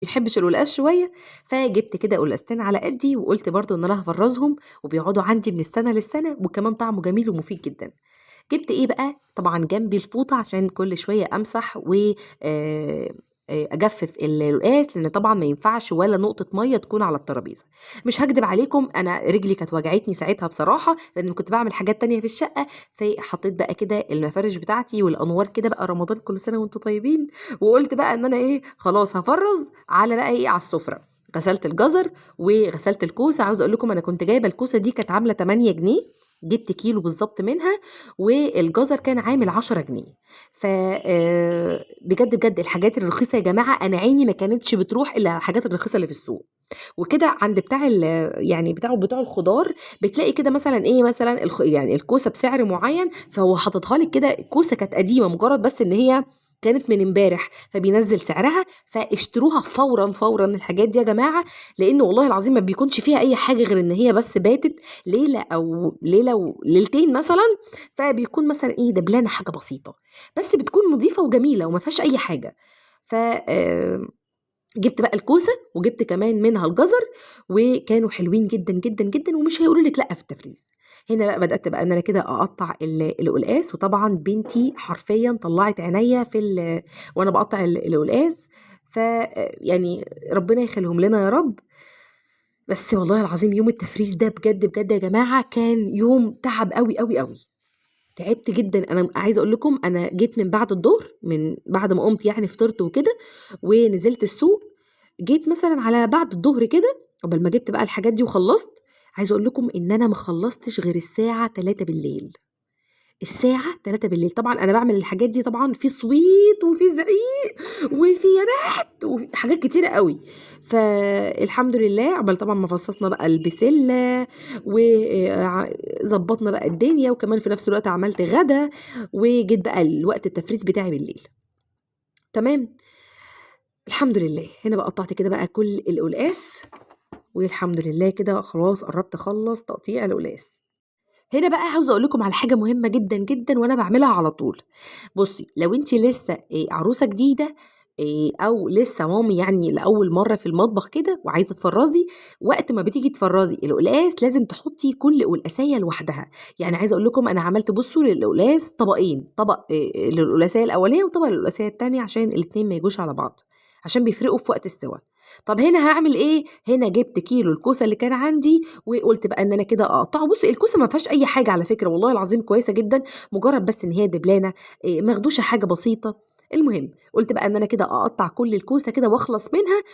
بيحبش القلقاس شوية، فجبت كده قلقاستين على قدّي، وقُلت برضه إن أنا هافرّزهم وبيقعدوا عندي من السنة للسنة، وكمان طعمه جميل ومفيد جدًا. جبت إيه بقى، طبعًا جنبي الفوطة عشان كل شوية أمسح و آآ أجفّف القلقاس، لإن طبعًا ما ينفعش ولا نقطة مَيّة تكون على الترابيزة. مش هاكدب عليكم، أنا رجلي كانت وجعتني ساعتها بصراحة، لإن كنت باعمل حاجات تانية في الشقة، فحطيت بقى كده المفارش بتاعتي والأنوار كده بقى رمضان كل سنة وأنتم طيبين، وقُلت بقى إن أنا إيه، خلاص هافرّز على بقى إيه، على السفرة. غسلت الجزر وغسلت الكوسة، عاوزة أقول لكم أنا كنت جايبة الكوسة دي كانت عاملة 8 جنيه، جبت كيلو بالضبط منها، والجزر كان عامل 10 جنيه. ف بجد، بجد الحاجات الرخيصة يا جماعة أنا عيني ما كانتش بتروح إلا على الحاجات الرخيصة اللي في السوق. وكده عند بتاع يعني بتوع الخضار بتلاقي كده مثلًا إيه، مثلًا يعني الكوسة بسعر معين، فهو حاططها لِك كده. الكوسة كانت قديمة مجرد بس إن هي كانت من امبارح، فبينزّل سعرها، فاشتروها فورًا، فورًا الحاجات دي يا جماعة، لإن والله العظيم ما بيكونش فيها أي حاجة غير إن هي بس باتت ليلة أو ليلة وليلتين مثلًا، فبيكون مثلًا إيه، دبلانة حاجة بسيطة، بس بتكون نضيفة وجميلة وما فيهاش أي حاجة. ف جِبت بقى الكوسة، وجِبت كمان منها الجزر، وكانوا حلوين جدًا، جدًا، جدًا، ومش هيقولوا لِك لأ في التفريز. هنا بقى بدأت بقى إن أنا كده أقطّع القلقاس، وطبعًا بنتي حرفيًا طلّعت عينيّا وأنا باقطّع القلقاس. يعني ربنا يخليهم لنا يا رب. بس والله العظيم يوم التفريز ده بجد، بجد يا جماعة كان يوم تعب أوي، أوي، أوي. تعبت جدًا. أنا عايزة أقول لكم أنا جيت من بعد الضهر، من بعد ما قُمت يعني فطرت وكده، ونزلت السوق. جيت مثلًا على بعد الضهر كده، عقبال ما جبت بقى الحاجات دي وخلّصت، عايزة أقول لكم إن أنا ما خلّصتش غير الساعة 03:00. الساعة 03:00. طبعًا أنا باعمل الحاجات دي طبعًا في صويت وفي زعيق وفي يا بخت وفي حاجات كتيرة أوي. فالحمد لله عقبال طبعًا ما فصّصنا بقى البسلة و ضبّطنا بقى الدنيا، وكمان في نفس الوقت عملت غدا، وجيت بقى لوقت التفريز بتاعي بالليل. تمام. الحمد لله، هنا بقى قطّعت كده بقى كل القلقاس، والحمد لله كده خلاص قرّبت أخلّص تقطيع القلقاس. هنا بقى عاوزة أقول لكم على حاجة مهمة جدًا، جدًا، وأنا باعملها على طول. بُصّي، لو أنتِ لسه عروسة جديدة، أو لسه مامي يعني لأول مرّة في المطبخ كده وعايزة تفرّزي، وقت ما بتيجي تفرّزي القلقاس لازم تحطّي كل قلقاسية لوحدها. يعني عايزة أقول لكم أنا عملت بُصّوا للقلقاس طبقين، طبق للقلقاسية الأولانية وطبق للقلقاسية التانية عشان الاتنين ما ييجوش على بعض، عشان بيفرقوا في وقت السِوَى. طَب هنا هاعمل إيه، هنا جِبت كيلو الكوسة اللي كان عندي، وقُلت بقى إن أنا كده أقطّعه. بُصّي الكوسة ما فيهاش أي حاجة على فكرة والله العظيم كويسة جدًا، مجرّد بس إن هي دبلانة، مخدوشة حاجة بسيطة. المهم قُلت بقى إن أنا كده أقطّع كل الكوسة كده وأخلص منها،